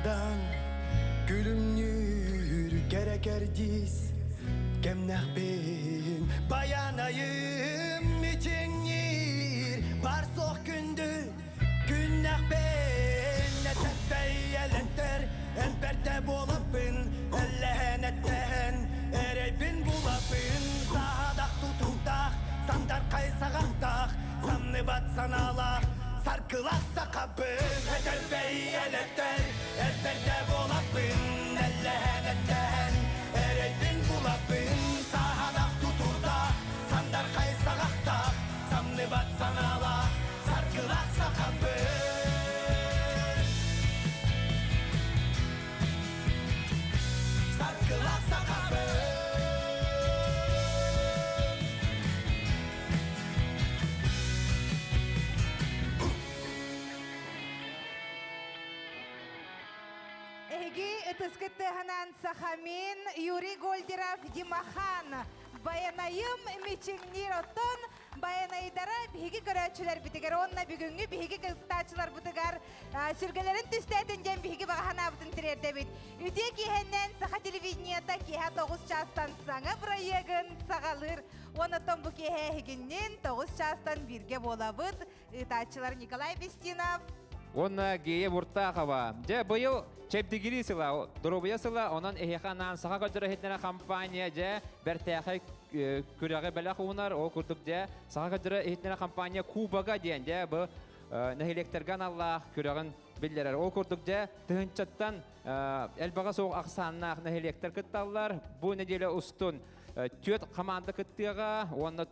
Ardağdan gülümlür gerekerdiz Gemnah ben bayanayım içinir Bar soğuk gündü günnah ben Netettey eletler elbette bulapın Ellehenetten erebin bulapın Sahadak tutuktak sandar kaysağaktak Sanlı bat sanalak sarkılak sakabın Netettey eletler elbette bulapın Ellehenetten erebin bulapın Sahadak tutuktak sandar kaysağaktak Sanlı bat sanalak sarkılak sakabın Sarkılak sakabın Эги ытыскыттыһынан сахамин Юрий Гольдеров Димахан Баянайым мичиңнир оттон Баянайдара биһиги көрөчүлөр битигер онна бүгүнгү биһиги кыттаачылар бутыгар сүргелерин түстәтин ден биһиги багана бутун тирердебит. Үтө киһеннен саха телевидениеда киһа 9 частан саңа проегын сагалыр. Онотон бу киһе хигиннен 9 частан бирге болабыт. Ытаачылар Николай Бестинов. Онна гее Буртахова. Же быйыл чептигири сыла, дробия сыла, онан эханан саха көтөрө хетнера компания же бертяхы күрәгә бәлә хунар, о курдук же саха көтөрө хетнера компания Кубага дигән же бу нәһилектергән Аллах күрәгән билләр. О курдук же тыгынчаттан элбага соң аксаннак нәһилектер кытталлар. Бу неделе устун төт команда кыттыга, оннан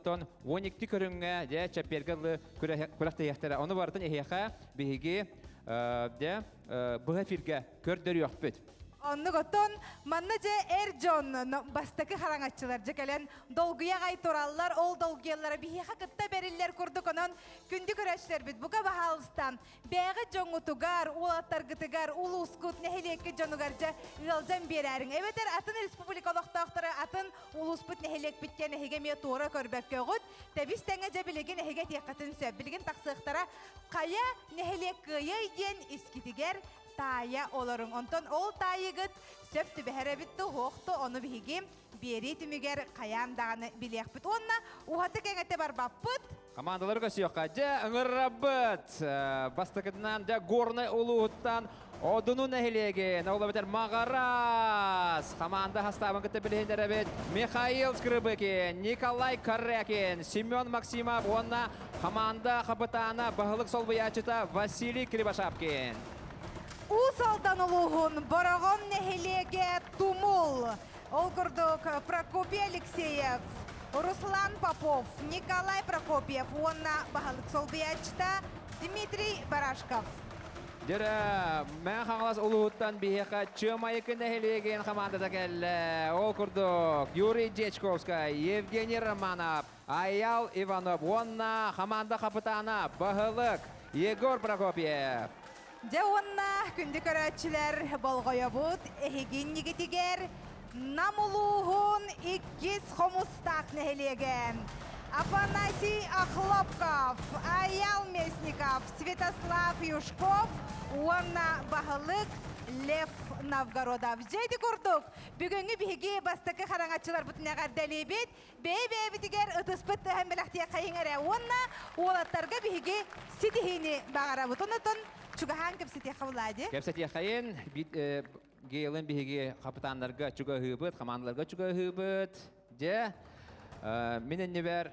12 көрүнгә же чапергәле күрәктә яхтара. Аны бардын эхеха биһиги де быһафирге көрдөр юкпыт. Онны готон манна же Эрджон бастакы хараңачылар жекелен долгуя гай тураллар ол долгуялары биһиха кытта бериллер курдук онон күндү көрөчлөр бит буга баһалыстан бәгы жоңутугар улаттар гытыгар улускут нехелекке жонугар же ылжан берәрин эбетер атын республикалыктактары атын улуспут нехелек биткене хегеме тура көрбөккө гут тебис теңе же билеген хеге тиякатын сөп билген таксыктара кая нехелек кыя ден искитигер тая олорун онтон ол тайыгыт сөптү бехеребитти хоохту ону биһиги бери түмүгер каян даганы билиякпыт онна ухаты кеңете бар баппыт Командаларга сүйөкка же ыңыррабыт бастакыдынан же горный улууттан одуну нәһилеген ол бетер Магарас команда хаставын кытты билендеребит Михаил Скрыбыкин, Николай Корякин, Семен Максимов, онна команда капитана баһылык сол буячыта Василий Кривошапкин. Усалдан улуғын борағын нәхелеге Тумул, Олгурдук Прокопий Алексеев, Руслан Попов, Николай Прокопьев, онна бағалық солбиячта Дмитрий Барашков. Дері, мән қаңылас ұлығыттан бейеқа чөмайықы нәхелеген командада кәлі. Олгурдук Юрий Дечковскай, Евгений Романов, Аял Иванов, онна команда капитана бағылық Егор Прокопьев. Жауынна күнді көрәтшілер болғойабыд, әхеген негетігер, намылуғын 2 хомустақ нәхелеген. Афанасий Охлопков, Аял Месников, Святослав Юшков, онна бағылық Лев Новгородов. Жайды көрдік, бүгінгі бігі бастықы қараңатшылар бұтынағар дәлебет, бей-бей-бітігер ұтыспыт әмбіліқтия қайыңары. Онна олаттарға бігі сетихini бағара бұтынытын. Чугахан кепсетия хавлади. Кепсетия хайын гейлен биһиги капитанларга чуга хыбыт, командаларга чуга хыбыт. Же менен небер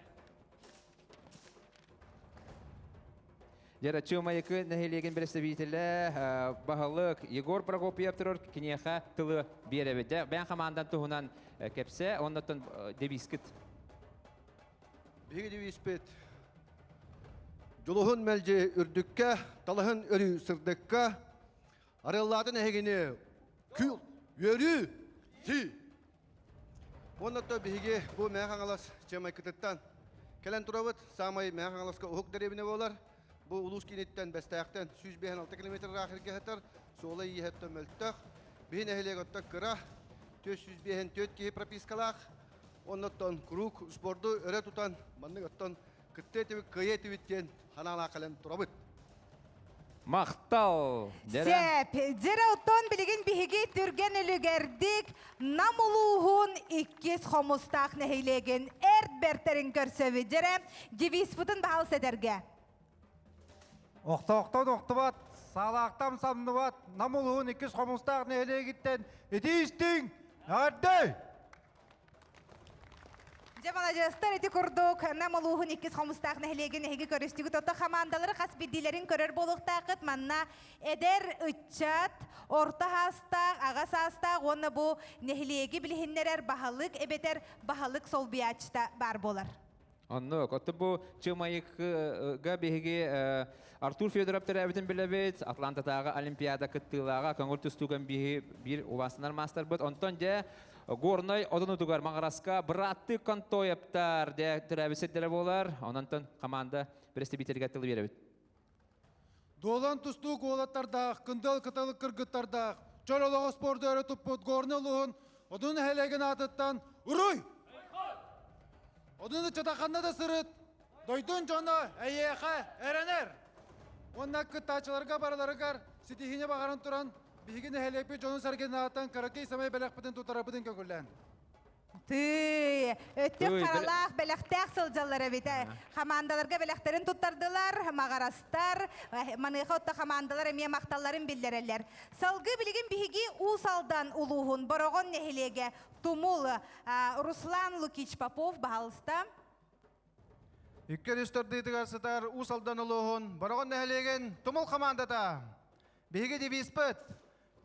Жера чумайкы нәһилеген представителе баһалык Егор Прокопьев турар кинеха тылы беребет. Бән командан туһунан кепсе, оннан дебискит. Биги дебиспет. Жолуһун мәлже үрдүккә, талаһын өрү сырдыкка, арыллатын әгене күл, өрү, си. Оннатта биге бу мәхаңалас чамай кытыттан. Келен турабыт, самай мәхаңаласка ухук дәребіне болар. Бу улус кинеттен бәстәяқтан 106 км рахирге хатар, солай ехетті мөлттәқ. Бейін әхілеготта кыра, 404 кейі пропискалақ. Оннаттан круг спорду өрі тұтан, манның оттан кытты етіп, күйе етібіттен ханала қален турабыт. Мақтал. Сеп, Джераутон билигин биһиги түрген үлүгердик, намулуһун иккис хомустақ нәхейлеген әрд бертерін көрсөбі. Джера, девиспутын бағал сәдерге. Оқтан оқтыбат, салақтам самныбат, намулуын иккіз қомыстақ нәйлегіттен, етейістің, әрді! Жамала жастар эти курдук намулуһун иккис хомустақ нәхейлеген нәхеге көрістігі тоты хамандалары қас биддилерін көрер болуқтақыт манна эдер үтчат, орта хастақ, ағас хастақ, оны бұ нәхейлеге білігіннерер бағалык, эбетер бағалык сол биячта бар болар. Онно, көтті бұл чымайықға бейге Артур Федоров тәрәбітін білебет, Атлантатағы Олимпиада кыттылаға көңіл түстуген бір увасынар мастер бұд. Онтон де горной одын ұтуғар мағараска бұратты контойыптар де тәрәбісеттері болар. Онантон команда бірісті битерге тылы беребет. Долан тұсту голаттардақ, күндел кытылық кыргыттардақ, чоролығы спорды өрітіп бұд, горнылығын, одын әлеген атыттан, ұруй! Одыны чатақанда да сырыт, дойдun жона әйеқа әренер. Онна кыттачыларға бараларығар, сетихіне бағарын тұран, бігін әлепе жоны сәрген аттан қаракей самай бәләқпіден тұтарапыдың көгілін. Түй, өттік Түй, қаралақ бәләқтәк сылжалары бейті. Хамандаларға бәләқтерін тұттардылар, мағарастар, маныға отта хамандалар әме мақталарын білдерелер. Салғы білген бігі ұсалдан ұлуғын, бұрағын нәхелеге Тумул Руслан Лукич Попов бағалыста. Иккер үстердейдігер сытар усалдан ұлығын, барағын нәхелеген Тумул командата. Беге девиспіт,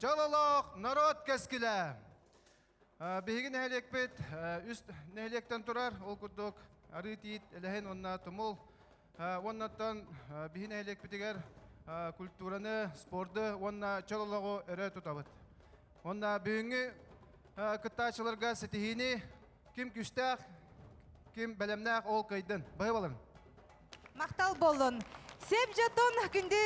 жалалақ народ кәскілі. Беге нәхелекпет, үст нәхелектен тұрар, ол күрдік, ары тейт, әліхен онна Тумул. Оннаттан беге нәхелекпетігер культураны, спорды, онна жалалағы әрі тұтабыд. Онна бүйінгі кыттачыларға сетихini ким күстәк, ким бәлемнәк ол кайдын. Бай балын. Мақтал болын. Сеп жатон күнді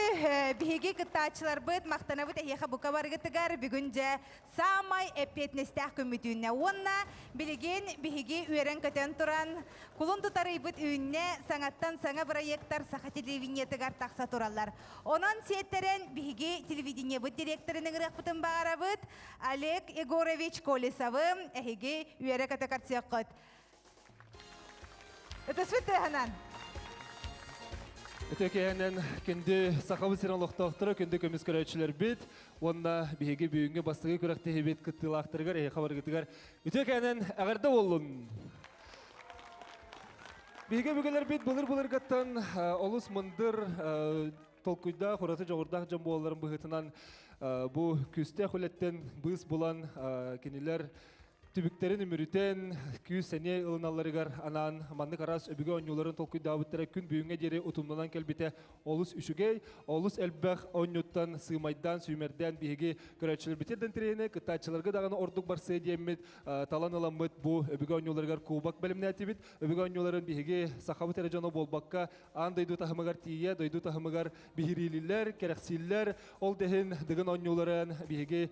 бігі кыттачылар бұд, мақтана бұд әйеға бұқа барғытығар бүгінже самай әпетнестәк көмітуіне. Онна білген бігі үйерен көтен тұран, құлын тұтары бұд үйіне саңаттан саңа проекттар сақа телевидениетігар тақса тұралар. Онан сеттерен бігі телевидение бұд директорының рақпытын бағара бұд, Олег Егорович Колесовы әйеге үйері көті картсия қыт. Это світі ғанан? Өтекенен кенде сақабы сиралықтақтыры кенде көміз көрәтшілер бет, онна бейге бүйінге бастығы көрәкті хебет күттілақтырғар, қабар күттігар. Өтекенен әғарда олын. Бейге бүгілер бет бұлыр ғаттан олыс мұндыр толкуйда, құраты жоғырдақ жамбу оларын бұғытынан бұ күсте құлеттен бұз бұлан кенелер түбіктерін үмірітен күйіз сәне ылыналарығар анан манны қарас өбіге оңюларын толқуй дабыттары күн бүйінге дері ұтымдынан кәлбіте олыс үшігей, олыс әлбәқ оңюттан сыймайдан, сүймерден бейге көрәтшілер бітерден тірейіне, кыттачыларға дағаны ордық барсы деймет, талан ыламыт бұ өбіге оңюларығар кубак бәлімне әтебет, өбіге оңюларын бейге сақабы тәрежаны болбаққа ан дойду тахымығар тие, дойду тахымығар бейгірилілер, кәрәқсилер, ол дәхін дығын оңюларын бейге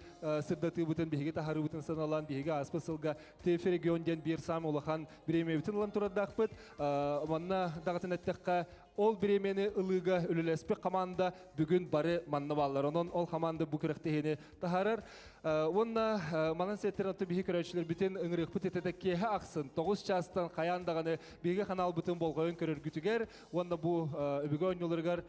сырдаты бұтын, бейге тахары бұтын саналан, бейге аспы сылға тефе регионден бір сам олахан біремевітін ұлан тұрадақпыт. Манна дағытын әттіққа ол біремені ылыға үлілеспе команда бүгін бары манна баллар. Онын ол команда бұл күріқтігені тахарар. Онна манан сеттерін отты бігі көрәтшілер бүтін ұңырық бұт етедік кейі ақсын. 9 частан қаяндағаны бігі қанал бүтін болғайын көрір күтігер. Онна бұл өбігі ойнылырғар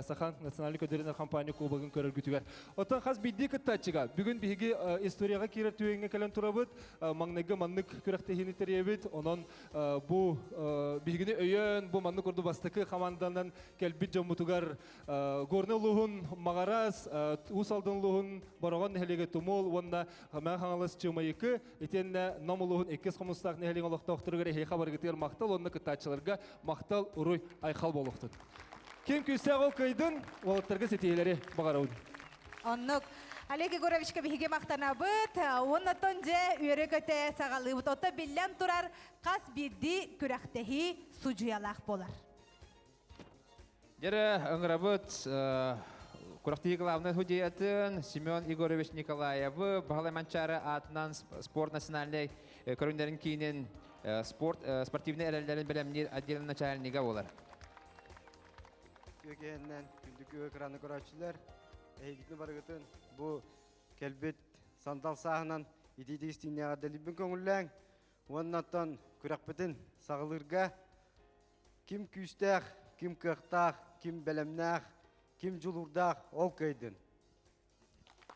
Сахан национальный көдерінер компания кубағын көрір күтігер. Оттан қаз бейді күттачыға. Бүгін бігі историяға керер түйенге кәлін тұрабыд. Маңнығы маннық күріқтігені тәребет. Онын бұл бігіні өйен, бұл маннық орды бастықы команданан кәлбит жамутугар горны луғын мағарас, усалдың луғын бараған нәхелеге тумол, онна мән хаңалыс чымайықы, етенне намылуғын еккес қомыстақ нәхелең олықта оқтырығыр әйқа барғытығыр мақтал, онны кыттачыларға мақтал ұруй айқал болуқтын. Кем күйсәғ ол көйдің, олықтарға сетейлері бағарауын. Оннық. Олег Егоровичка биге мақтана бұд, оннаттан же үйері көте сағалы бұд. Ота біллән тұрар қас бірді күрәқтәхи сұжуялақ болар. Жері ұңырабыт Курахтии главный худеятын Семен Егорович Николаевы бағалай манчары атынан спорт национальный көріндерін кейінен спортивный әрелерін білімнер отделен начальнига олар. көкеннен күндүк экраны көрәчүләр. Әйгитне барыгытын бу келбет сандал сагынан идидистинега делибин көңүлләң. Оннан күрәкпетин сагылырга ким күстәк, ким кыктак, ким белемнәк, ким жулурдак ол көйдүн.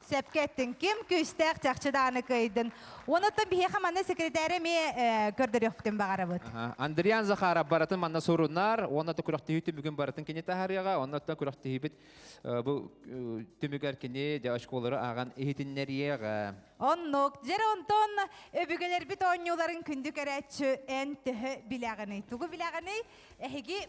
Сепкеттин ким күстәк чакчыданы көйдүн. Онотон бихе манна секретаре ме көрдөрөктүн багарабыт. Андриан Захаров баратын манна сорунар, онна да күрәкте үтү бүгүн баратын кене тахарыга, онна да күрәкте бит бу түмүгәр кене дә школалары аган эхитиннәргә. Оннук, жер онтон өбүгелер бит оңнюларын күндүк әрәтші ән түхі біләғыны. Туғы біләғыны,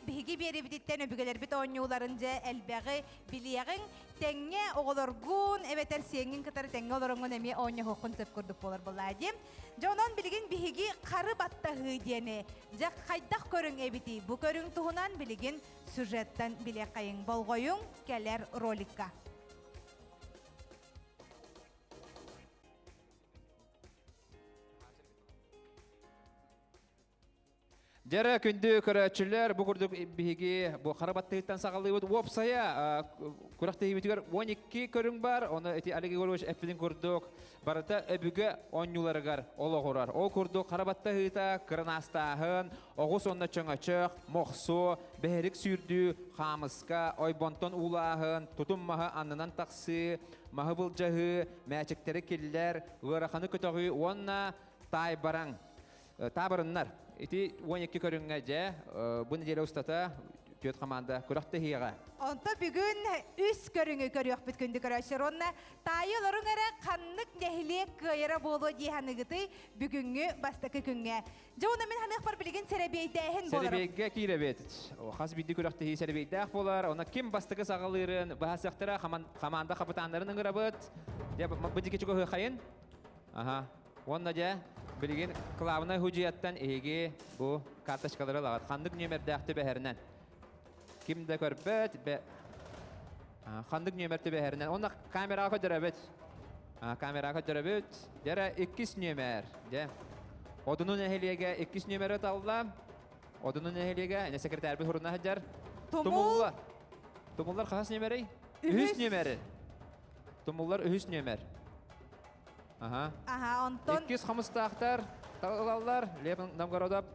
бігі бері бітеттен өбүгелер бит оңнюларын жа әлбәғі білеғін тәңе оғылырғын, әбетер сеңін кытары тәңе оларыңын әме оңня хоқын сөп көрдік болар болады. Жонан білген бігі қары баттағы дені, жа қайдақ көрің әбіті, бұ көрің тұғынан білген сюжеттен біле қайын болғойың кәлер роликка. Дәрі күнді көрәтшілер, бұл күрдік бігі бұл қарабаттығыттан сағалы өт. Опсая, күрәқті бітігер 12 көрің бар, оны әті әлігі көргіш әппілін күрдік. Барыта өбігі оңныларығар, олы құрар. Ол күрдік қарабаттығыта, кырнастағын, оғыз онына чыңачық, моқсу, бәрік сүрді, қамысқа, ойбонтон улағын, тұтыммағы анынан тақсы, мағы бұл жағы, мәчіктері келілер, ғырақаны көтіғі, онына тай бараң, табырыннар. Ити 12 көріңге жа, бұны деле ұстата, төт команда күрәкте хиға. Онта бүгін үс көріңі көріяқ біткінді көрәшір. Онна тайы оларың әрі қаннық нәхілек көйері болу дейханығыты бүгінгі бастықы күнге. Жа оны мен ханық бар білген сәребейді әхін боларым. Сәребейге кейлі бет. Қас биді күрәкте хи сәребейді әқ болар. Она кем бастықы сағалырын, бағасықтыра команда қапытанларын ұңыра бұд. Бұдеке чүгі қайын? Онна жа білген клавына хүжияттан еге бұл карташкалары лағат. Қандық нөмерді әқті бәхерінен. Кімді көрбет? Қандық нөмерді бәхерінен. Онна камераға көдірі бет. Камераға көдірі бет. Дәрі 2 нөмер. Одының әхелеге 2 нөмері талла. Одының әхелеге, әне секретар бір хұрына хаджар. Тумуллар. Тумуллар қағас нөмері? 3 нөмері. Тумуллар 3 нөмер. Онтон... 2 қамыстақтар, тағылалар, Лепін Намгородап.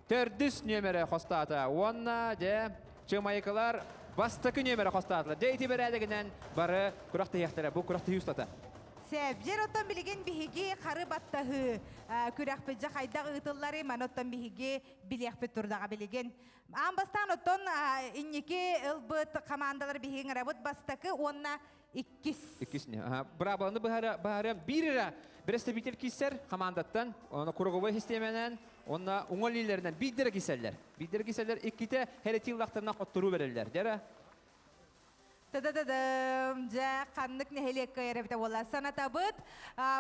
4 нөмері қостаты. Онна де чымайықылар бастықы нөмері қостатылар. Дейті бір әдігінен бары күрақты яқтары. Бұл күрақты юстаты. Сәп, жер оттан білген біхеге қары баттағы күрәқпет жақайдағы ұтылары, мән оттан біхеге білеқпет тұрдаға білген. Амбастан оттан иннеке ұлбыт командалар біхеген рабыт бастықы, онна 2. Брабаланы бағарам біріра. Бірісті бітер кесер командаттан, оны құрғыбы системенен, оны оңалилерінен биддері кесерлер. Биддері кесерлер 2-те хәретиллақтарына қоттыру берелер. Дәрі? Та-да-да-дам, жа қаннық нәхелек көйері біті ола. Саната бұд,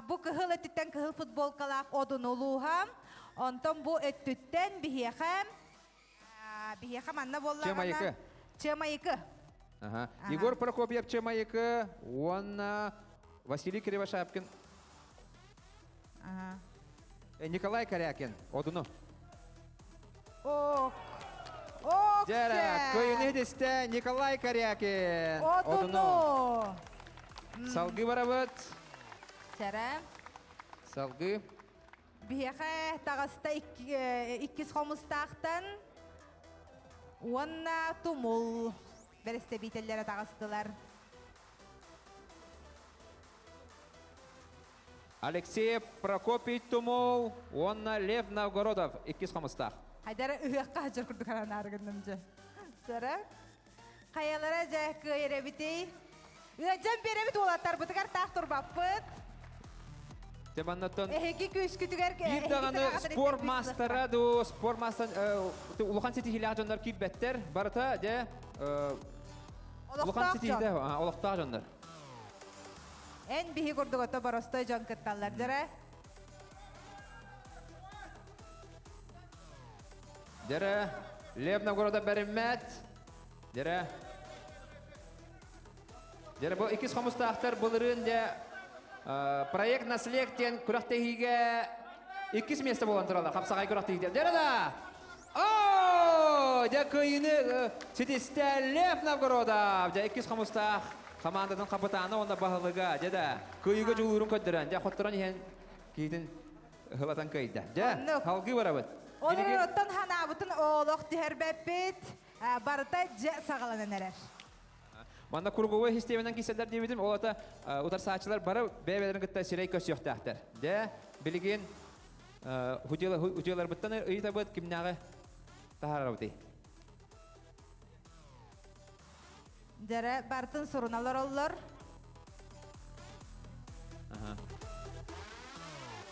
бұ күхіл өттіттен күхіл футболкалақ одын олуғам, онтан бұ өттіттен бігеқам анна болағана. Чемайықы. Егор Прокопьев Чемайықы, онна Василий Кривошапкин, Николай Корякин, одыну. Ок, Дәрі, көйіне десті Николай Корякин, одыну. Салғы барабыд. Сәрі. Салғы. Бігеқі тағыста 2 қомыстақтан, онна тумул. Бересте бителлere tağıstılar. Алексей Прокопий Тумол, онна Лев Новгородов, 2 қамыстақ. Хайдары ұйыққа жыр күрді қараны арғынымжы. Сәрі. Қаялара жәкі еребітей. Үәджен беребіт олаттар бұтығар тақ тұрбап бұд. Тебаннаттан. Әхеки күш күтігер. Bir dağını spor mastera, spor mastera, Ulukan City hilal canlar ki better, barata de Ulukan City'de olaqtaq canlar. En bihi kurduk oto barostoy can kıttallar jere. Dere, Lev Novgorod'a berimmet. Dere. Dere bu 2 қамыстақтар бұлырын де проект наследтен күрақтегіге 2 месті болған тұралар. Қапсағай күрақтегіде. Дere da! Ooo! же кыйыны сетесте Лев Новгородов. Же 200 команданың капитаны онда бағылыға. Же да кыйыға жолырын көддірен. Же хоттыран ен кейтін хылатан кайда. Же Оннук. халғы барабыт. Олар оттан ханабытын оолох тихербеппит, барыта же сағаланан әрер. Манда кургуы системадан киселдер дебидим. Олата утар саачылар бары бәбелерин кытта сирей көсөктәктер. Де билген худилар буттан ыйта бут кимнагы тахарабыты. Жара бартын суруналар олар.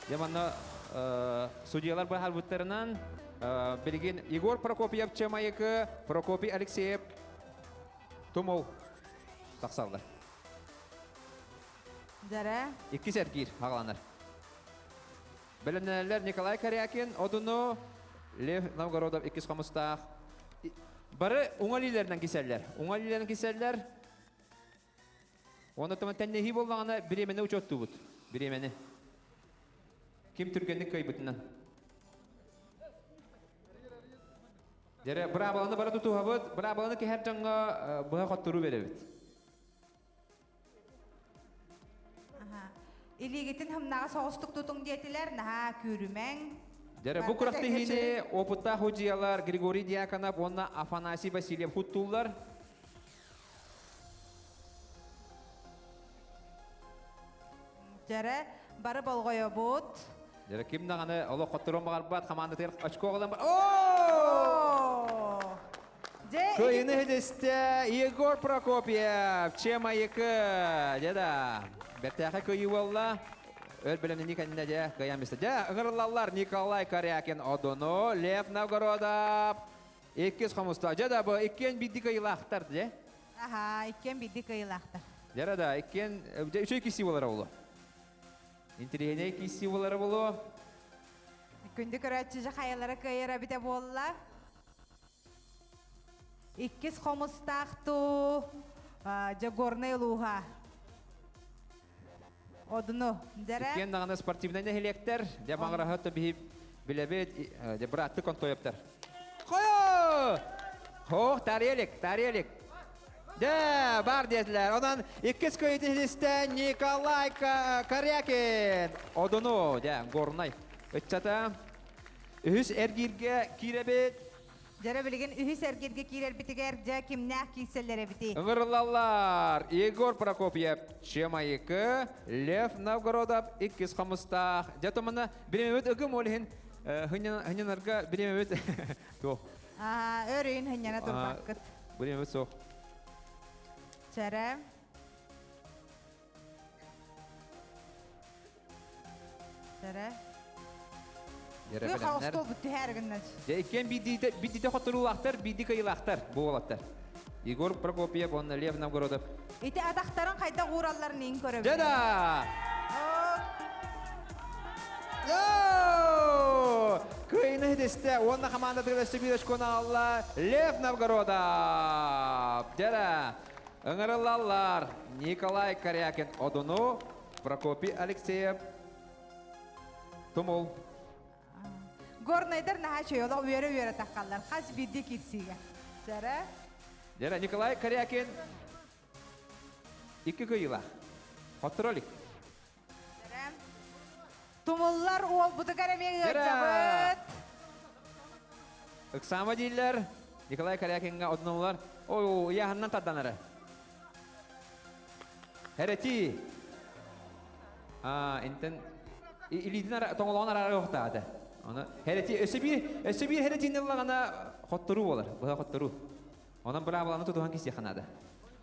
Яманна судьялар бар буттарынан билген Егор Прокопьев Чемайкы, Прокопий Алексеев Тумол тақсалдар. Жара. Икки сәргир ағаланар. Білімнелер Николай Корякин, Одуну, Лев Новгородов 250. Бары уңалилерден кеселлер. Уңалилерден кеселлер. Оны таман тәннехи болғаны біремені учетту бұд. Біремені. Ким түргенlik көйбітінен. Жәрі бұра баланы бара тұтуға бұд. Бұра баланы кәр жаңға бұға қоттыру бере бұд. Илигетін хымнаға соғыстық тұтың детілер, наға көрімен. Жәрі бұл құрақты хейіне опытта худиялар Григорий Дьяконов, онна Афанасий Васильев хуттулар. Жәрі бары болғойы бұд. Жәрі кім нағаны олы қоттырын бағар бат, қаманды тәр очко оғылан бар. Көйіні хедесті Егор Прокопьев, Чема екі. Жәді, бәттәқі көйі болла. Өл білімді никанында жә көйяместі. Жә, ұғырлалар Николай Корякин, Одуну, Лев Новгородов. 250. Жәді, бұл ikкен бидді көйілақтар, жә? Аха, ikкен бидді көйілақтар. Жәрі, ikкен, үші кесі болары болу. Интерегене кесі болары болу. Күнді көрәтші қайылары көйері біте болла. 250 жагорны луға. Одыну, дәрі? Иккен нағаны спортивнайны хелектер. Жә маңыра хөтті білебет, жә бұратты контойыптар. Қойо! Хоқ, тарелік. Жә, бар дезілер. Онан 200 көйді хелесті Николай Корякин. Одыну, жә, горнай. Өтчата, үхіс әргерге киребет. Жара білген үхіс әргерге кейлер бітігер жа кімнәқ кейселері біті. Ұғырлалар Егор Прокопьев, Чема 2, Лев Новгородов 250. Жатымына біремемет үгім олығын хынянарға біремемет тоқ. Өрейін хыняна тұрбаққыт. Біремемет соқ. Жара. Көй қауыстол бұтты әргіннен. Иккен биддіде қоттырулақтар, бидді кайылақтар, бұл олаттар. Егор Прокопьев, онна Лев Новгородов. Ити атақтарын қайда ғураларын ең көрі білі. Жада! Көйіні хедесті, онна команда тігілісті бейдіш көналла Лев Новгородов. Жада! Үңірілалар Николай Корякин, Одуну, Прокопий Алексеев, Тумол. Горнайдар наға чойолық өйері таққалар. Қас бидді кетсіге. Жара. Жара, Николай Корякин 2 көйіла. Қоттыролик. Жара. Тумыллар ол бұдығар әмеге Жара. жабыт. Үксама дейлер. Николай Корякинға одынулар. Ой, яғыннан тадданары. Хәрети. Интен илидин тоңолоған арары оқтады. Хәрети өсі бір хәретинен лағана қоттыру олар. Бұға қоттыру. Онан бұра баланы тұтуған кесе қанады.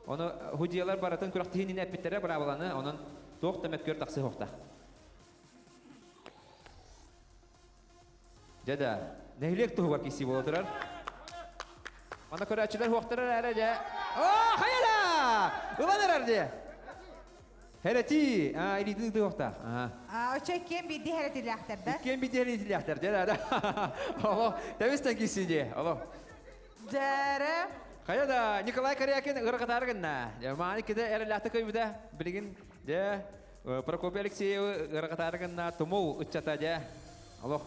Оны худиялар баратын күріқті хенін әппеттері бұра баланы онан тоқты мәткөр тақсы оқта. Жада, нәйлек тұғы бар кесе бол отырар. Оны көрәтшілер оқтырар әрі жа. О, қайыра! Ұланыр әрі жа. Хәрети, илидің ұды оқта. Оча кен бидді хәретілі ақтарды. Иккен бидері ақтар, жада. Оло, тәвістен кесе же. Оло. Жара. Қайда, Николай Корякин ұрғатарығынна. Мағаны кеді әріләқті көйбіді. Білген, же, Прокопий Алексеев ұрғатарығынна тұмыл ұтчата же. Оло,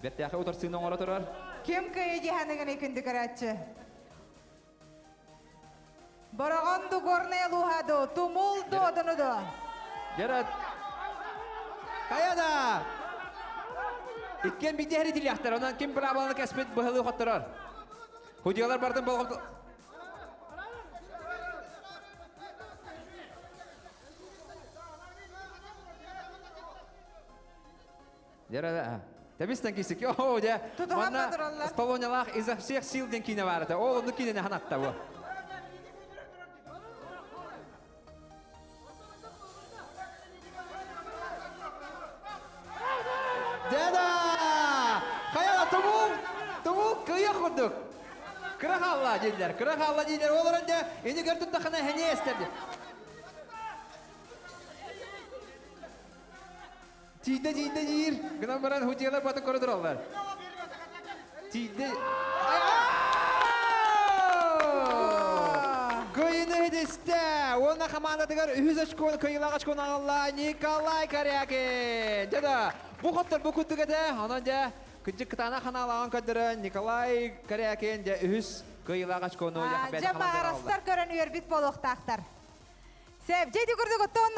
бәттіяқы ұтырсыңның ора тұрар. Kim kıyı cihanıgın ikindi kıratçı? Baragandu gornaya luhadu, tumuldu odunu da. Jere Kayada. İkken bir dehri dil yaxtar. Ondan kim brabalanı kesmet bıhılı xottarar. Hudiyalar bardın bolğum. Jere Табистан кисик. О, де. Тутуган батыраллар. Столонялах изо всех сил ден кине барыта. О, ну кине ханатта бу. Деда! Хаяла тумул кыя хурдук. Кырахалла дилер. Олар энде эни гөртүн тахана хене эстерди. Тиде дир. Гынан баран хутиялар батын коридоралар. Тиде. Кыйны хедесте. Оны командадыгар 100 очко кыйлагач очкон алла Николай Корякин. Деда, бу хоттар бу күтүгөдө. Анан же кыжык тана ханалаган көдөрө Николай Корякин же 100 кыйлагач очкону яхбет Жа мағарастар көрін үйербит болуқтақтар. Сәп, жейді күрдік ұттон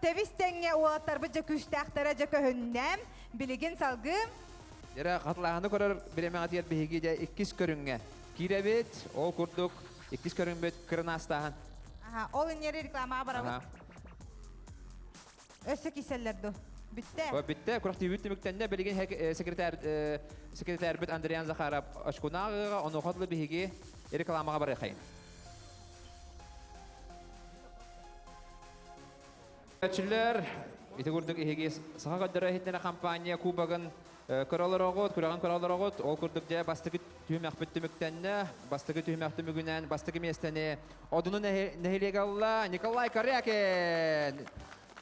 тевістенге уалаттар бұджа күштақтара жа көхіннәм, білігін салғым. Деда, қатылағаны көрөр біремен атият бігеге де 2 көрінге. Киребет, ол күрдік 2 көрінбет кырнастағын. Ол үнері рекламаға барабыт. Өсі киселерді. Бітті. Бітті, күріқті үттіміктенде білген секретар біт Андреян Захаров ашқунағыға, оны қотлы бігеге рекламаға бары қайын. Өтшілер, ити күрдік еге саға көддірі хеттері компания кубағын көралар оғыт, ол күрдік де бастығы түймәқ бүттіміктенне, бастығы түймәқ түмігінен, бастығы местені, одыны нәхелеге алла Николай Корякин.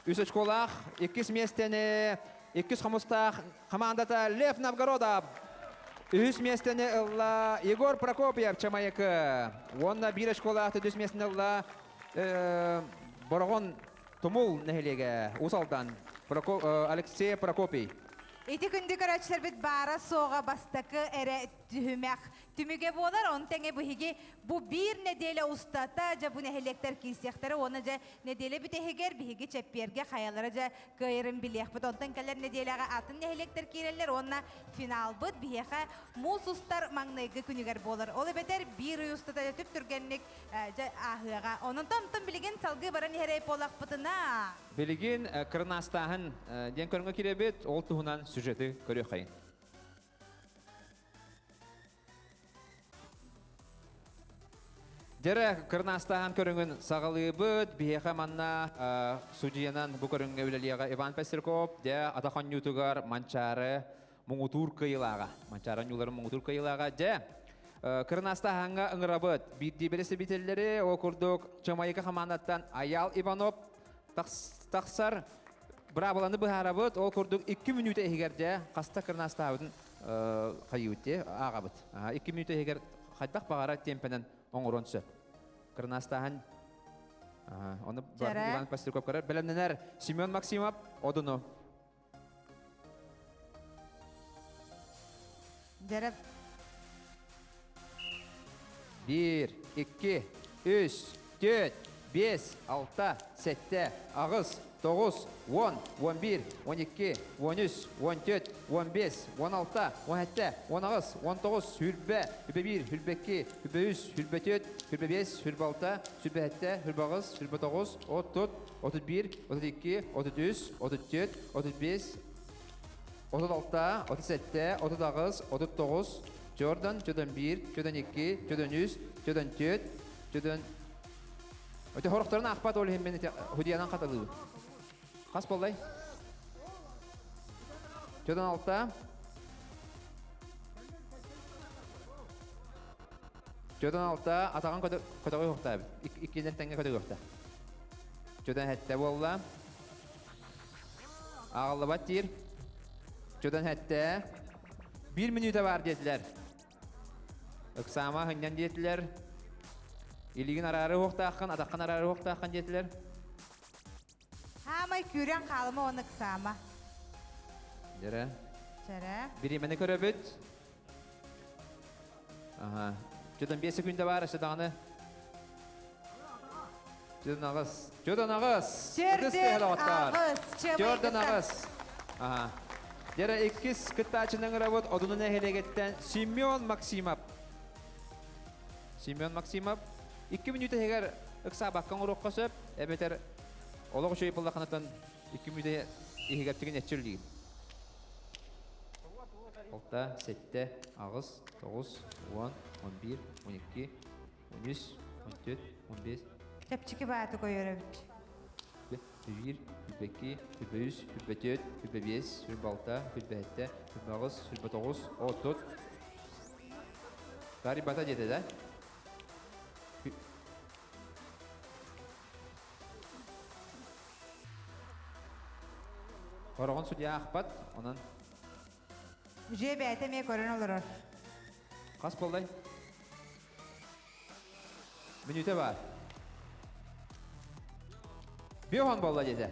Үс очколақ, 2 местені, 2 қамыстақ командата Лев Новгородов. 3 местені алла Егор Прокопьев Чамайықы. Онна 1 очколақ, 4 местені алла Борғын Тумул нәхелеге Усалдан Алексей Прокопий. Ити күнді көрәтшілер біт бара соға бастықы әрі түхімәқ түміге болар, оны тәңе бұхеге бұ бір неделе ұстата, жа бұ нәхелектер кейсектері, оны жа неделе бүтегер біхеге чәпперге қаялары жа көйірін білек бұд. Онтан кәлер неделеға атын нәхелектер кейрелер, онына финал бұд, біхеға мұз ұстар маңнайғы күнігер болар. Олы бәтер бір ұстата түп түргенлік жа ахыға. Оның томтын білген салғы барын әрей полақ бұтына. Білген кырнастағын ден көріңі керебет, ол тұғынан сюжеті көрі қайын. Дәрі кырнастағын көріңін сағылы бұд, бейеқа манна судиянан бұ көріңі өлелеға Иван Пестерков, де атақан нютугар манчары мұңутур кайылаға. Манчары нюлары мұңутур кайылаға, де кырнастағынға ұңырабыд. Бидді білесі бітелері, о күрдік Чамайка командаттан Аял Иванов тақсар брабаланы бұхарабыд, ол күрдік 2 минуты егерде қаста кырнастағын қайуытте ағабыд. 2 минуты егер қайдақ бағара темпенен оңыронсы. Кырнастағын оны Иван Пастерков көрір. Білімненер Семен Максимов одыну. Дәріп. 1, 2, 3, 4, 5, 6, 7, 9, 10, 11, 12, 13, 14, 15, 16, 17, 19, 19, hülbe, hülbe 1, hülbe 2, hülbe 3, hülbe 4, hülbe 5, hülbe 6, hülbe 7, hülbe 9, hülbe 9, 30, 31, 32, 33, 34, 35, 36, 37, 39, 39, Jordan, Jordan 1, Jordan 2, Jordan 3, Jordan 4, Jordan... Öte horuklarına akbat olu hem beni hudiyadan katılığı. Kas bolday? Jordan 6. Jordan 6, atağın kötüğü yokta abi. İkinden tenge kötüğü yokta. Jordan 7 bolla. Ağıllı bat dir. Jordan 7. 1 minuta var dediler. Iksama hınnen dediler. İligin ararı hoqtaqın, ataqın ararı hoqtaqın dediler. Hamay küren kalma onu kısama. Jere. Jere. Biri meni köröbüt. Aha. Jodan 5 sekünde var işte dağını. Jodan ağız. Jodan ağız. Жерден ағыз. Jordan ağız. Aha. Dere ikis kıttaçının rabot odunun ehelegetten Simeon Maksimov. Simeon Maksimov 2 minüte heger ıksa bakkan uruq kasıp ebeter oluq şey yapıldı kanatan 2 minüte ihegeptigen etçirliğim. Olta, 7, ağız, 9, 10, 11, 12, 13, 14, 15, Тәпчікі бәті көйірі. 1, 2, 3, 4, 5, 6, 7, 9, 9, 30. Dari bata jede da. Oragon судья Ахпат, онан Же бәті ме көрін олырыр. қас болдай? Минуте бар. Биохан болда жеді.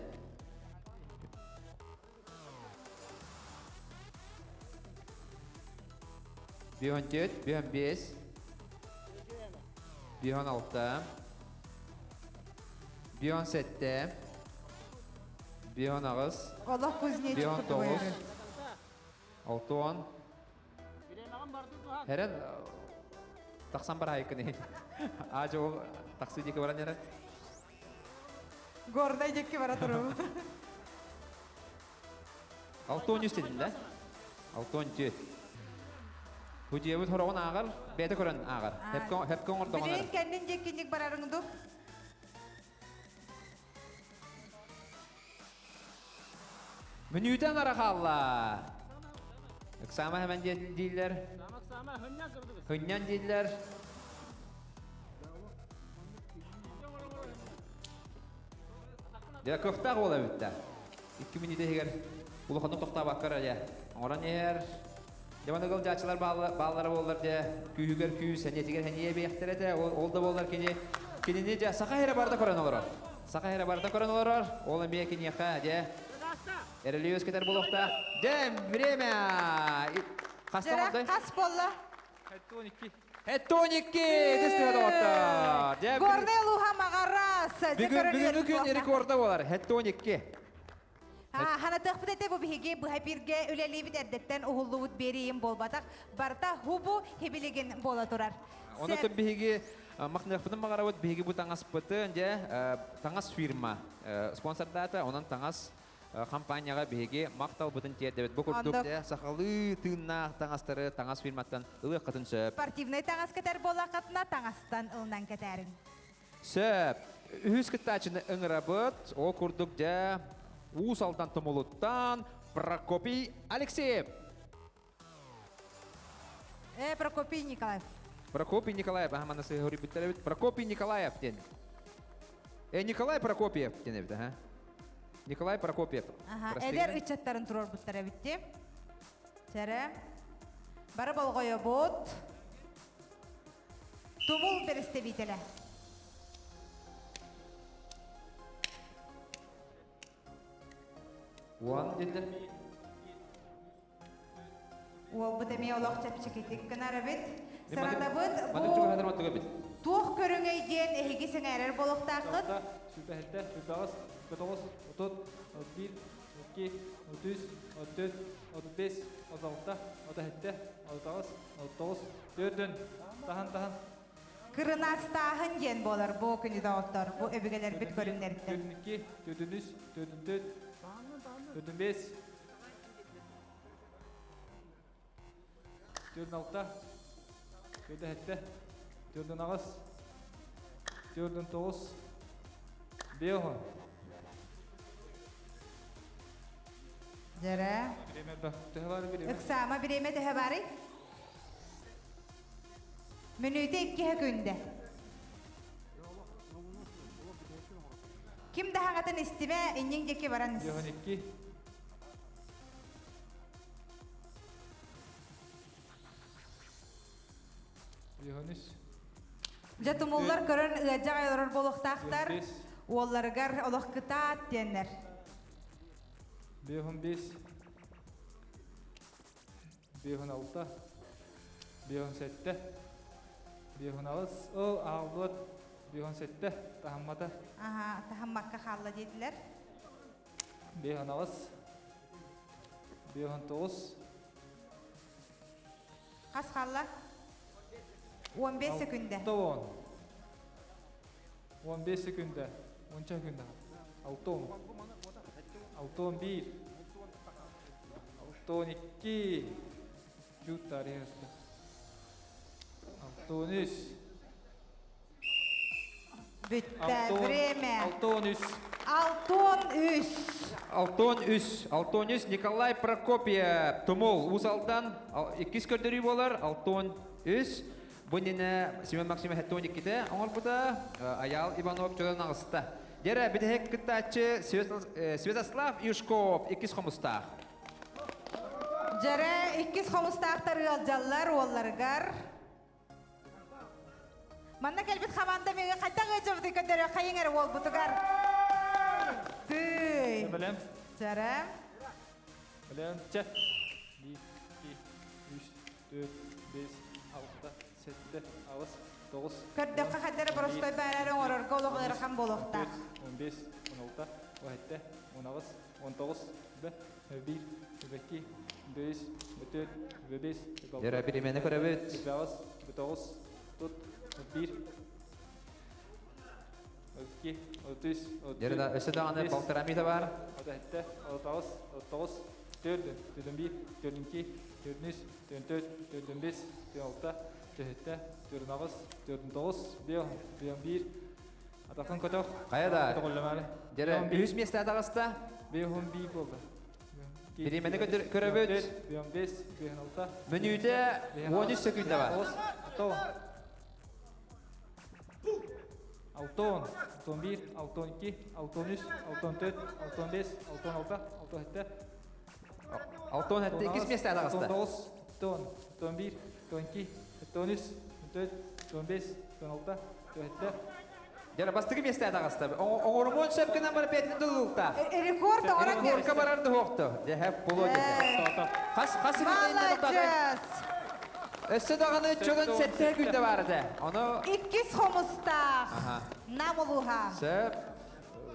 Биохан 4, биохан 5, биохан 6, биохан 7, биохан ағыз, Allah көзіне биохан чүкірді 9, көйірі. 6 10. Herен тақсан бар айкын. Ажы ол тақсы декі баран әрі. Гордай жекке бара тұру. 6-10 үстедін да? 6-10 Хүдиебі тұрауын ағыр, бәді көрін ағыр. Хепкон ұрдығын Білейін кәнден жеккенек барарыңды. Мүнүйден ара қалла. Үксама hemen deyiller. Hünyan deyiller. Ya köftaq ola bitti. 2 minüde heger uluqanın toqta bakkara ya. Oran eğer Yamanı gıl jaçılar bağları bollar diye küyüger küyü senetiger heniye beyektere de oldu bollar kini ne saka hera barda koran olur. Saka hera barda koran olur. Oğlum bir kini yaka diye. Ereliyoruz keter bulukta. Dem время. Kasta Жырақ oldu. қас болла. Hettoniki. Destiga doğru. Гордай луха мағарас. Бүгүнкү күн рекорда болар. Hettoniki. Хана тықпыт әте бұл бігі бұға бірге өлелебіт әрдеттен ұғылуыт берейін болбатақ. Барта хубу хебелеген бола тұрар. Оны да биһиги махнахпытын магаравыт биһиги бу таңас пытын же таңас фирма спонсор дата онан таңас компанияга биһиги мактал бутын тиердебет бу курдук же сахалы тынна таңастары таңас фирматтан ылы кытын сөп Спортивный таңас кетер бола қатына таңастан ылнан кетерін. сөп үһүс кыттачыны ыңырабыт о курдук же уусалдан тумулуттан Прокопий Алексеев Прокопий Николаев. Прокопий Николаев, ага, манасы говорит, Прокопий Николаев ден. Николай Прокопьев ден бит, ага. Николай Прокопьев. Эдер үчеттарын турор буттара битти. Сәрі. Бары болғойы бұд. Тумул представителі. Уан деді. Ол бұд әме олақ чәпші кетек кінары бит. Сарада Мана бұд чуга хадыр маттыга бит. туқ көріңейден әйгесің әрер болықтақыт. Süperhette, süperas, süpertolos, otot, otbir, otki, otüs, otöt, otbes, otalta, otahette, otağız, otolos, dördün, tahan, Kırınastağın jen bolar bu күні dağıtlar. Bu öbügeler bit görünleritten. dördün iki, dördün üç, dördün dört, dördün beş, dördün altta, dördün hette, dördün ağız, dördün toğuz, beyoğun. Jara. Iksama bireme de habari. Minüte 2 günde. Kim daha gatan istime inin jeki baranız. Beyoğun iki. Beyoğun üç. Jatumullar körün ıca aylar boluqtaqtar. Beş. Ollargar olaq kıtaat denler. Beyoğun beş. Beyoğun altı. Beyoğun sette. Бихунабыз ол албыт бихун сетте тахаммата Аха, тахаммакка халла дедилер. бихунабыз бихун тоғыз Қас халла? 15 секунде. Алтон 15 секунда 10 секунда Алтон 1 Алтон 2 Жут тарихысты Алтон 3 Бүтті время. Алтон 3 Алтон үс. Алтон үс Николай Прокопьев Тумол Узалдан 2 көрдөрүй болар. Алтон үс. Бұніне Семен Максим Хеттоник кете. Оңыр бұда Аял Иванов жолын ағыста. Дері бідіхек күттачы Святослав Юшков 2 қомыстақ. Жары 2 қомыстақтар ұялжалар оларғар. Манна кәлбет қаманда меге қайдағы жұрды көндері қайыңыр ол бұтығар. Түй. Білем Жары. Білем Че 1 2 3 4 5 6 7 8 9 Көрдөққа қадары бұрыстой бәрәрі оңырырға олығылары қам болуқтақ. 15 16 17 19 20 21 22 23 25 Дері біремені көрәбіт. 29 1 2 33 Дері да өсі дағаны Балтарамида бар. 37 39 39 4 41 42 43 44 45 46 47 49 49 1 Атақын көтіқ Қаяда? Тоғылымәрі Дері үс месті атағыста. Бейхун бей болды Біремені көрәбіт. 5 6 Мүнүйді 13 секунда бар. Алтон 1, Алтон 2, Алтон 3, Алтон 4, Алтон 5, Алтон 6, Алтон 7 Алтон әтті 2 месті атағыста. Алтон 1, Алтон 2, Алтон 3, Алтон 4, Алтон 5, Алтон 6, Алтон 7 Дері бастығы месті атағыста. Оңырмон шөпкінен бар бәтінді ұлықта. Рекорд оңыра Рекордқа барарды хоқты. Дәхәп бұлы деді. Қасы Молодец! Өсі дағаны чөлін сәтті күнді барды. Оны 2 қомыстақ. Намылуға. сөп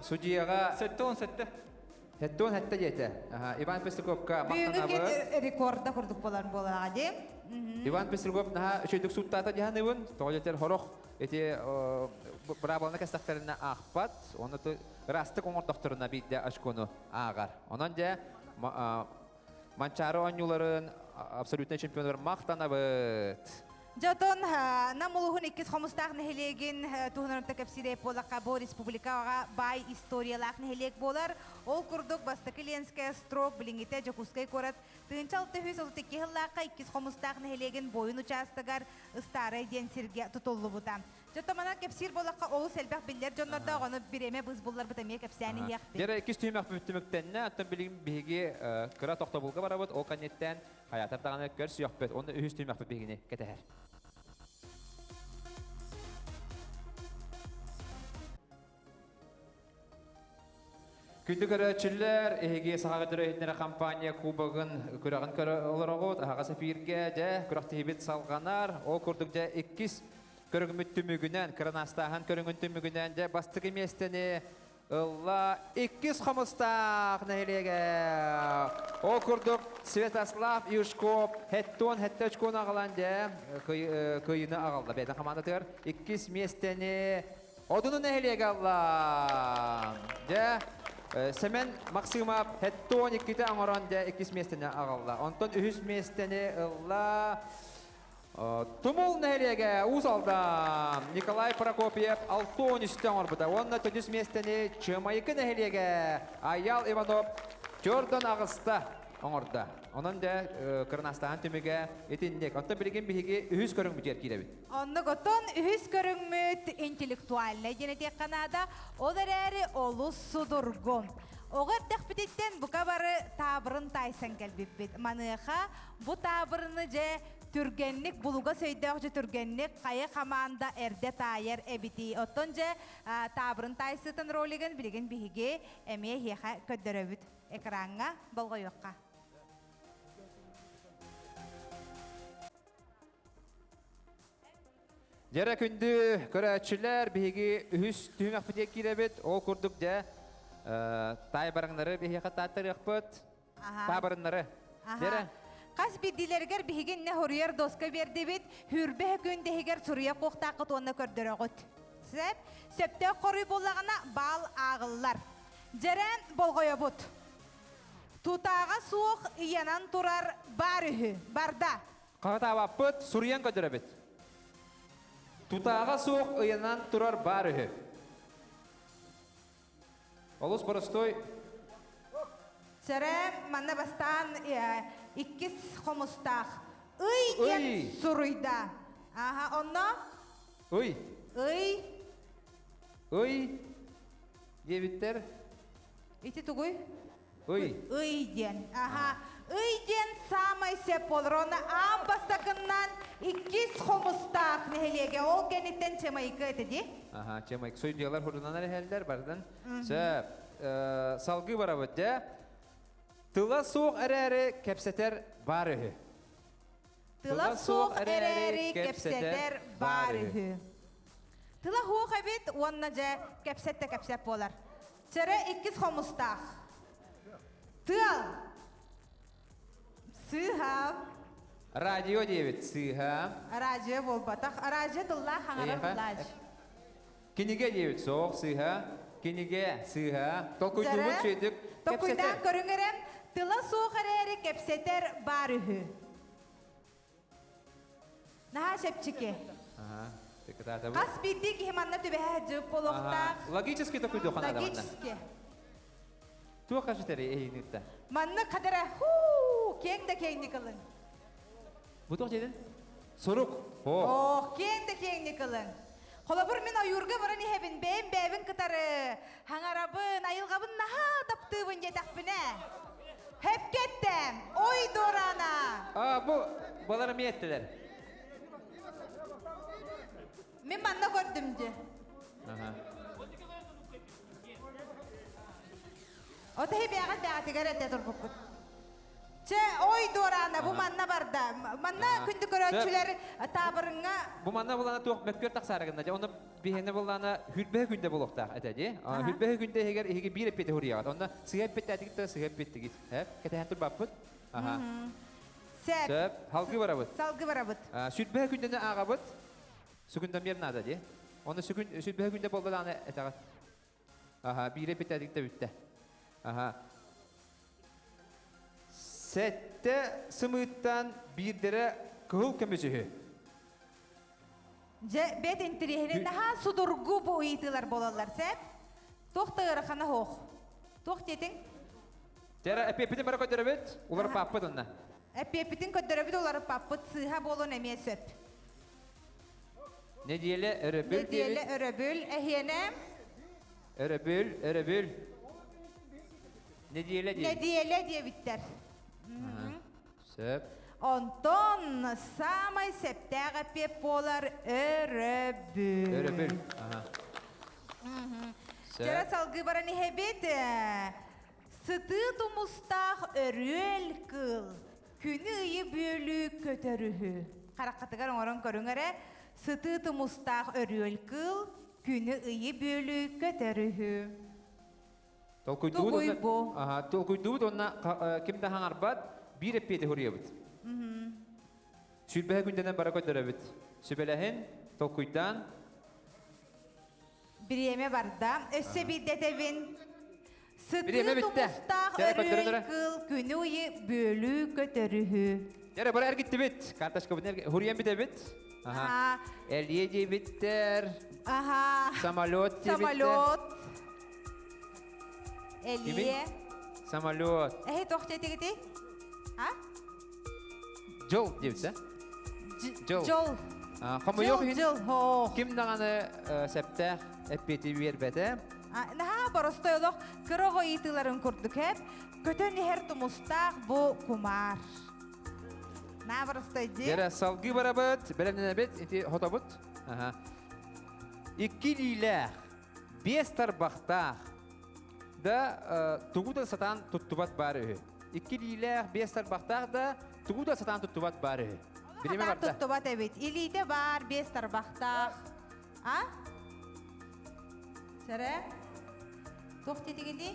судияға 7 Хеттон хетте жете. Иван Пестрковка Бүгінгі мақтанабы. рекордда құрдық болар болаға де. Иван Пестрков наха үшөйдік суттата жаханыбын. Тоғылетер хорох. Эти брабалына кәстақтарына ақпат. Оны растық оңыр доқторына бейді ашкону ағар. Онан де манчары оңюларын абсолютный чемпионлар мақтанабыт. Жотон намылуғын 2 қомыстақ нәхелеген туғынырынты көпсіреп болаққа бұл республикаға бай историялақ нәхелек болар. Ол күрдік бастықы Ленская строк біліңгеті жоқускай көрат. Тыңчал 932 жыллаққа 2 қомыстақ нәхелеген бойын участығар ұстары денсерге тұтылы бұта. Жото мана көпсір болаққа олы сәлбәқ білдер жонларда оғаны біреме бұз бұллар бұтамия көпсәні еқпен. Дері 2 түймәк бүттіміктенне аттын білігін бігі күра тоқта бұлға барабыт. Ол қанеттен хаятардағаны көр сүйақ бөт. Оны 3 түймәк бігіне кетәр. Күнді көрәтшілер, әйге сағағы дүрәйетнері компания кубағын көрағын көрі олар оғыт, ағасы сәфирге жә күрақты ебет салғанар, ол күрдік жә 2 көрігіміт түмігінен, кіранастағын көрігін түмігінен жә бастығы местені ұлла 2 қомыстақ нәйлеге. Ол күрдік Святослав Юшков, хәттон очкон ағылан жә көйіні ағылды. Бәйдің қамандатығыр 2 местені одыны нәйлеге алла. Жә Семен Максимов хеттон 2 аңыранда 2 местені ағалла. Онтон 3 местені ұлла Тумул нәйлеге ұзалда Николай Прокопьев Алтон үсті аңырбыда. Онна 4 местені Чымайқы нәйлеге Аял Иванов Жордан ағыста аңырда. Онын да кырнастаған түміге етіндек. Онтон білген бігі үхіз көрің бүтер кейлебін. Онны готон үхіз көріңміт интеллектуальный денетек қанада олар әрі олу судургон. Оғыр тәқпітеттен бұқа бары табырын тайсан кәлбіппет. Маныға бұ табырыны же түргенлік, бұлуға сөйдіғ же түргенлік қайы қаманда әрде тайыр әбіті. Оттон же табырын тайсытын ролеген білген бігі әме хеға көддірі экранға болғы yoqqa. Жара күнді көрәтшілер бігі үхіс түйін ақпытек керебет, ол күрдік де тай барыңнары бігі қаттаттыр еқпыт, та барыңнары. Жара? Қас бидилергер биһиген не хорьер доска берди бит, хүрбе күн дегер сурия қоқтақыт оны көрдіріғыт. Сөпте қорый болағына бал ағылар. Жерен болғойы бұд. Тутаға суық иянан тұрар бар үхі, барда. Қағыта баппыт, суриян көдіребет. Тутаға суық иянан тұрар бар үхі. Олыс простой. Жерен манна бастан иккис хомустақ. Үй ген суруйда. Аха, онно? Ой. Үй. Ой. Дебиттер. Ити тугуй? Ой. Үй ден. Аха. Үй ден самай сеп болыр. Оны ам бастақыннан иккис хомустақ нехелеге. Ол гениттен чемайқы етеді. Ага, чемайк. Сой диялар хұрынан әрі бардан. Сөп. Салғы бара бұдде. Тыла суық әрі кәпсетер бар үхі. Тыла суық әрі кәпсетер бар үхі. Тыла хуық әбет, онна жа кәпсетті кәпсет болар. Чәрі иккіз хомустақ. Тыл. Сыхам. Радио дейбет, сыхам. Радио бол батақ. Радио тылла хаңарар бұлаж. Кенеге дейбет, соқ, сыха. Кенеге, сыха. Толкуйдуғын сөйдік кәпсетер. Толкуйдан көріңірем. Тыла суық әрі кәпсетер бар үхі. Наға шепчіке. Қас бидді кейманна түбәе жүп болуқтақ. Логически толкуйдуғын адамында. Логически. Туа қажетері ейінетті. Манны қадыра кең де кеңні қылын. Бұтық жейдің? Сұруқ. Кең де кеңні қылын. Қолабыр мен ойырғы бұрын ехебін бәйін қытары. Хаңарабын, айылғабын наға таптығын жетақпіне. Hep kettim. Oy Dorana. Bu balarım yettiler. Ben bana gördümce. O da hep yağı tigarete durbukut. Oy Dorana bu manna barda. Manna kündü köröçüler tabırına. Bu manna bulana tuğuk mökkör taksarıgında. Onu bihene bulana hülbehe günde buluqtaq etedi. Hülbehe günde heger bir epeti huriyat. Onda sığ epeti etik de sığ epeti git. Hep ketehen tur bapput. Söp. Halgı barabut. Salgı barabut. Sütbehe günde ne ağabut? Sükündem yerine adedi. Onu sütbehe günde bolda da etagat. Bir epeti etik de bitti. Sette sımıttan bir dere kıhıl kömüsühü. Bet intirihinin daha sudurgu bu uyutular bolallar sep. Tohtağırı xana hoğ. Toht yetin. Dere epepitin bara kötürübüt, uları pappıt onunla. Epepitin kötürübüt uları pappıt sığha bolun emeye söp. Ne diyele öröbül Ne diyele öröbül, ehyenem. Öröbül. Ne diyele diye. Ne diyele diye bitter. Söp. Ondan samay septağa pep bolar öröbül. Öröbül. Jara salgı bara nihebet. Sıtı tumustağ örül kıl. Günü iyi bölü kötörühü. Karakkatıgar oran körüngere. Sıtı tumustağ örül kıl. Günü iyi bölü kötörühü. Tuguy bu. Tolkuydud onna kimde hangarbat bir epeti huriyabıt. Sütbehe gündenen bara kötürübüt. Sübelehin tolkuydan. Bir yeme barda. Össe bir detevin. Bir yeme Sıtı bitti. tumustağ örül kıl. Günü iyi bölü kötörühü. Yere bara ergitti bit. Kartaş kabın huriyen bite bit. Elyeci bitter. Samalot bitter. Samalot. Eliye. Samalot. Tohte gidi. Ha? Jol diyorsa. Jol. Jol. Kamu yok hin. Jol. Ho. Kim dağını septe epeti bir bete. Naha barastoyolog kırogo itilerin kurduk hep. Kötü niher tumustaq bu kumar. Na barastoyci. Yere salgı barabıt. Belemden bit. İnti hotabut. İki liler. Bestar baktaq. Da tuğuda satan tuttubat barı. İki liler bestar baktaq da tuğuda satan tuttubat barı. Бириме Хатар барда. туттубат эбит. Илиде бар, бес тарбақтақ. А? Сәрі? Тоқ тетігеді?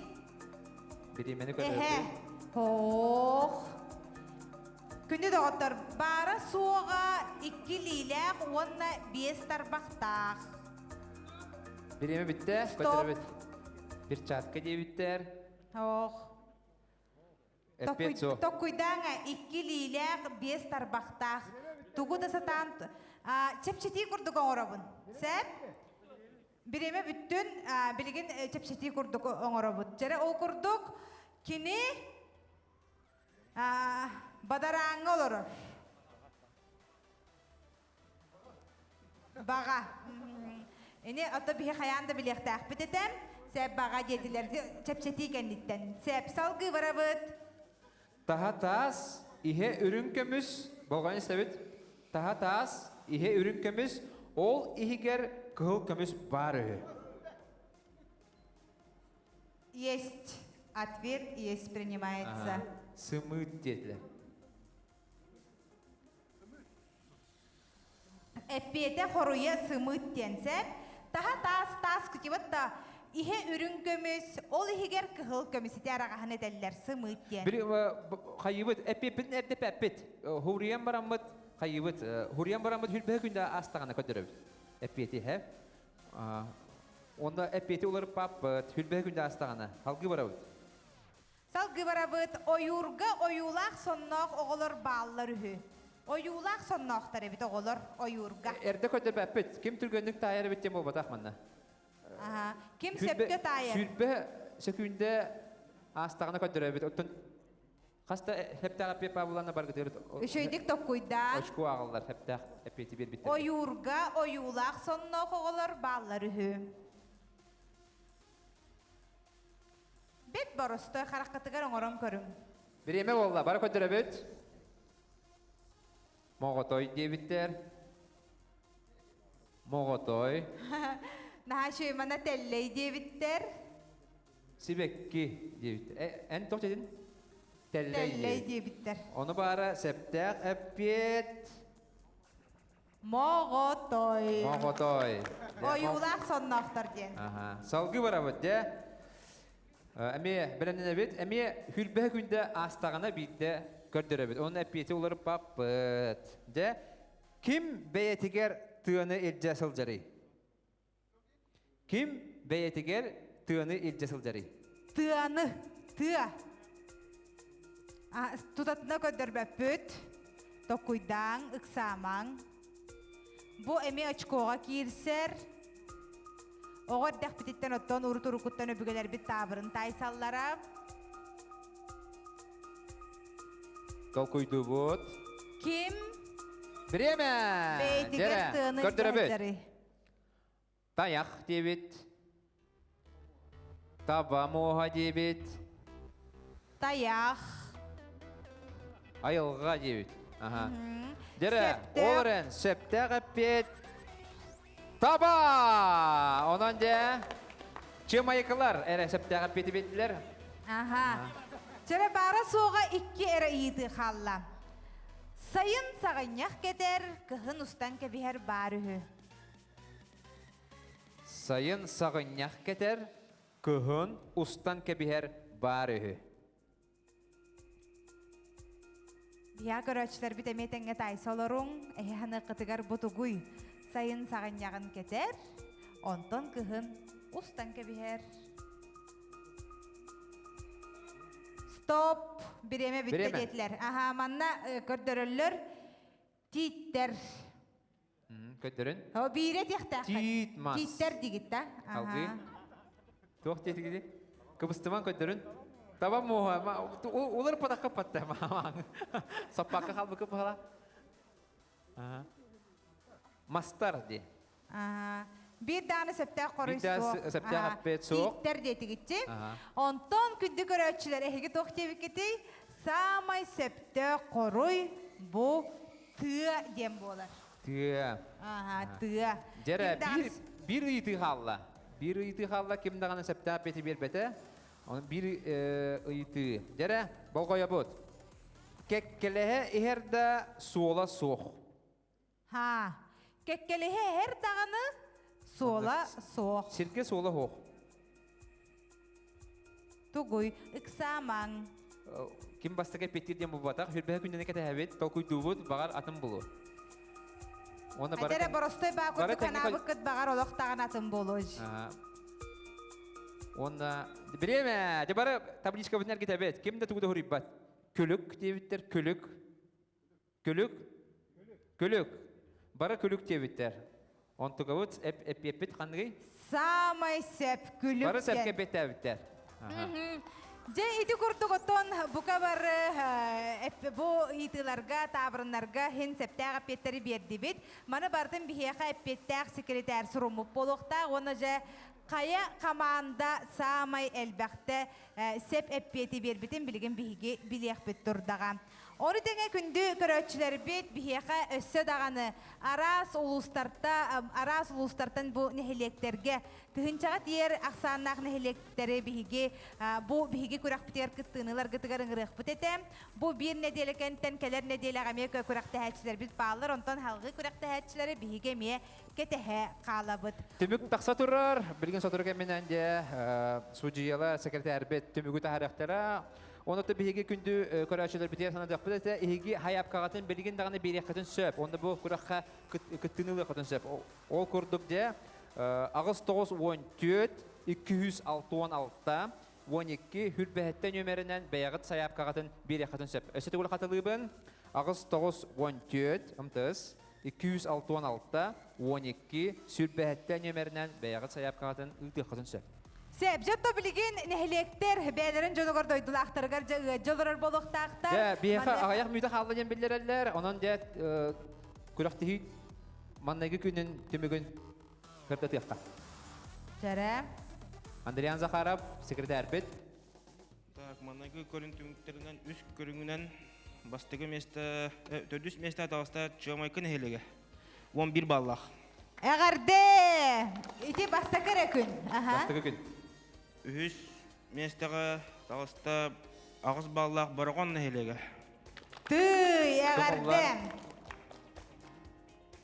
Биримени Эхе. көтөрөбүт. Хоқ. Күнді доғыттар. Бары суға 2 лиләқ, онна 5 тарбақтақ. Бириме битте, Стоп. көтөрөбүт. Бир чатка дебиттер. Хоқ. Эппет соқ. Токуйдаңа 2 лиләқ, 5 тарбақтақ. Тугу да сатан. Чепчети күрдік оңырабын. Сәп? Биреме бүттін білген чепчети күрдік оңырабын. Жәрі ол күрдік кені бадараңы олыр. Баға. Эне ата бихе хаянда билектақ бітетем. Сәп баға деділер. Чепчети кәнеттен. Сәп салғы барабыт. Таха тас, ihe ürünkömüz, bolgan istebit. Taha tas, ihe ürünkömüz, ol ihiger kıhıl kömüz barı. Есть ответ, есть принимается. Sımıt dediler. Эппете хоруя сымыт денсеп, таха тас күтебатта ihe үрүн көмүс, ол ихигер кыхыл көмүс тәрағаһын этеллер сымыт ден. Bir kayıbıt, epipin erdep epit. Huriyen baramıt, kayıbıt. Huriyen baramıt hülbe günde astağına kötürübüt. Epiti hep. Onda epiti olarıp papıt, hülbe günde astağına. Halgı baramıt. Салгы барабыт оюрга оюлақ сонноқ оғылыр баллар үхі. Оюлақ сонноқтар эбит оғылыр оюрга. Erde kötürüp epit. Kim türgönlük tayarı bittim o batak manna. Ким сөпкө тайыр? Hülbe sökünde astağına kötürübüt. Ottun Hasta hep daha pepa bulana bargı diyor. Үшөйдік токуйда. Oşku ağırlar hep daha epiti bir bitti. Оюрга оюлақ сонноқ оғылыр баллар үхі. Бет боростой хараққатыгар оңорон көрүм. Bir yemek oldu. Bara kötürübüt. Moğotoy diye bitter. Moğotoy. Наха шөймана теллей диебиттер. Sibekki diye bitter. En tok dedin? Telley Теллей diye. диебиттер. Onu bara septek epit. Моғотой. Moğotoy. Оюлақ сонноқтар ден. Aha. Salgı bara bit de. Emi bilenen bit. Emi hülbe günde astağına bitti. Gördürebit. Onun epiti olur papıt. De. Kim beyetiger tığını ilcesıl jari? Kim beyetiger tığını ilcesıl jari? Тыаны. Тыа. Тутатына көдөрбөппүт. Токуйдаң, ыксамаң. Бу эми очкоға кирсер. Оғыр дәқ бітеттен оттон урут-урукуттан өбүгелер бит табырын тайсаллара. Kalkuydu bot. Ким Bireme. бейтигер тыаны Gördürebit. жәрі? Tayak debit. Taba moha debit. Таяқ. Ayılga debit. Aha. Dere, Septek. olren, septek epit. Taba! Ondan de çımayıkılar. Ere septek epiti bittiler. Aha. Жәрі бара соға 2 әрі иді қалла. Сайын сағынях кетер, кыхын устан кәбихер бар үхі. Sayın sağınyak keter, kıhın ustan kebiher barıhı. Бия көрөчтер бит эметеңге тайсолоруң, эханы кытыгар бутугуй. Сайын сағынягын кетер, онтон кыхын устан кәбихер. Стоп! Биреме бүтті Биреме. детлер. Аха, манна көрдөрөллөр. Титтер. Kötürün. О, бире тияқтақ. Титмас. Титтер дигитта. Halgı. Tuh dedi gidi. Kıbıstıman kötürün. Tamam moha. Ular pada kapattı. Sapakka halbı kıpala. Mastar di. Аха. Bir tane septaq Bir qoruysu. tane septaq appet soğuk. Titter deti gitçi. Aha. Onton kündü göröççüler ehigi tohtebiketi samay septaq qoruy bu tığ dem bolar. Tüya. Aha, tığ. Jere bir iti halla. Bir iti halla kim dağına septap beti bir bete. Onun bir iti. Jere bol koya bot. Kekkelehe iherde suola soğuk. Ha. Kekkelihe her dağını sola soğuk. Сирке солы хоқ. Тугуй, ыксамаң. Ким бастыға петтер дем бұбатақ, хүрбәе күндені кәті әбет, толкуй дұбыт, бағар атын бұлу. Оны Айдары боростой бары бақырды тәңе канабы кыт бағар олықтаған атын болуж. Оны біреме, де бары табличка бұтын әргет әбет. Кемді тұғыда хүріп бат? Көлік дебіттер, көлік. Көлік? Көлік. Бары көлік дебіттер. Он тұға бұт, әп-әп-әп қандығы? Самай сәп күліп. Бары сәпке бет әбіттер. Же ити курдук отон бука бар бу итыларга табырынарга хин септага петтери берди бит. Мана бардым бихеха петтак секретарь сурумуп болукта, оны же кая команда самай элбакте сеп эппети бербитин билген биги билек бит турдага. Оны деңе күндү көрөчүлөр бит бихеха өссө даганы арас улустартан бу нехелектерге тыгынчага тиер аксааннак нехелектери биги бу биги күрак битер кыттынылар гытыгарыңырык битете. Бу бир неделекентен келер неделега мека күрак тәһәчләр бит баалар, онтон халгы күрак тәһәчләре биге ме кетеһе калабыт. Түмүк тақса турар, билген сотурга менен де судьяла секретарь бет түмүгү тахарактара. Оны да биге күндү көрәчелер битер санадак бит, иги хаяп кагатын билген даганы берекатын сөп. Онда бу күракка кыттынылы катын сөп. Ол курдук де агыс 914 266 12 хүрбәһәттә нөмереннән бәягыт саяп кагатын берекатын сөп. Өсөтө гөл катылыбын агыс 914 ымтыз 266 12 сүрбәһәттә нөмереннән бәягыт саяп кагатын ылтыкатын сөп. Сеп, жотто билген нехелектер бәлерин жоногор дойдулактыргар жолорор болуктактар. Я бияха аяк мүйдө халла ден билдерелер. Онон же күрәктеһи маннайгы күнен төмөгөн кыртатыкка. Жара. Андриан Захаров, секретарь бит. Так, маннайгы көрүнтүмүктеринен үс көрүнгүнөн бастыгы месте төдүс месте тагыста чомайкын хелеге. 11 баллах. Әгәрде ити баста керекүн. Бастыгы күн. Үс местеге тагыста агыз баллах барган хелеге. Түй, әгәрде.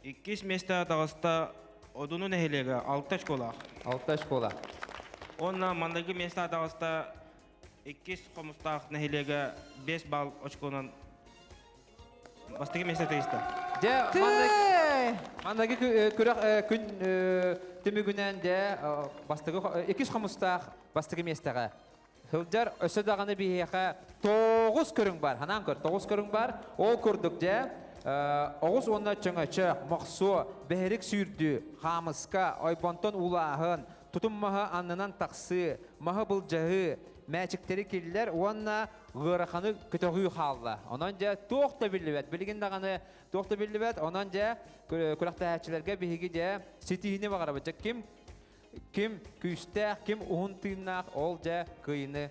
2 месте тагыста одунун хелеге 6 школа. 6 школа. Онна маннайгы месте тагыста 2 комустак хелеге 5 балл очконан бастыгы месте тагыста. Же Түй. мандагы күрәк күн төмөгүнән де бастыгы 2 хомустак бастыгы местеге. Хылдар өсө даганы бияха 9 көрүң бар. Ханан көр 9 көрүң бар. Ол көрдүк де Оғыз онна чыңачы, мақсу, бәхерік сүйірді, хамыска, ойбантон улағын, тұтыммаға аннынан тақсы, маға бұл жағы, мәчіктері келілер, онна ғырақаны күтіғүй қалды. Онан жа тоқта білібет, білген дағаны тоқта білібет, онан жа күрақта әтшілерге бейгі де сетігіне бағара бәтчі. Кім күйістәк, кім ұғын тыйнақ, ол жа күйіні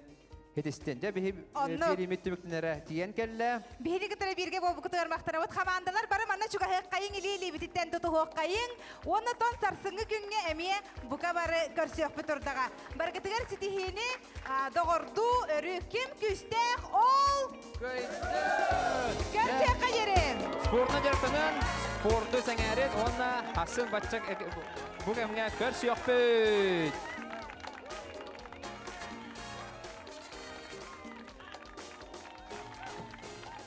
Хедистен де береметті бүктінері тиен кәлі. Бейді күтірі бірге бол бұқытығар мақтара. От қамандалар бары манна чуға қайын илі бітіттен тұты хоқ қайын. Оны тон сарсыңы күнге әмие бұқа бары көрсек бұтырдаға. Бары күтігер сетихini доғырду өрі кім күстәқ ол көрсек қайырым. Спортны жартының спорты сәңәрет, оны асын батчак бұл әміне көрсек бұт.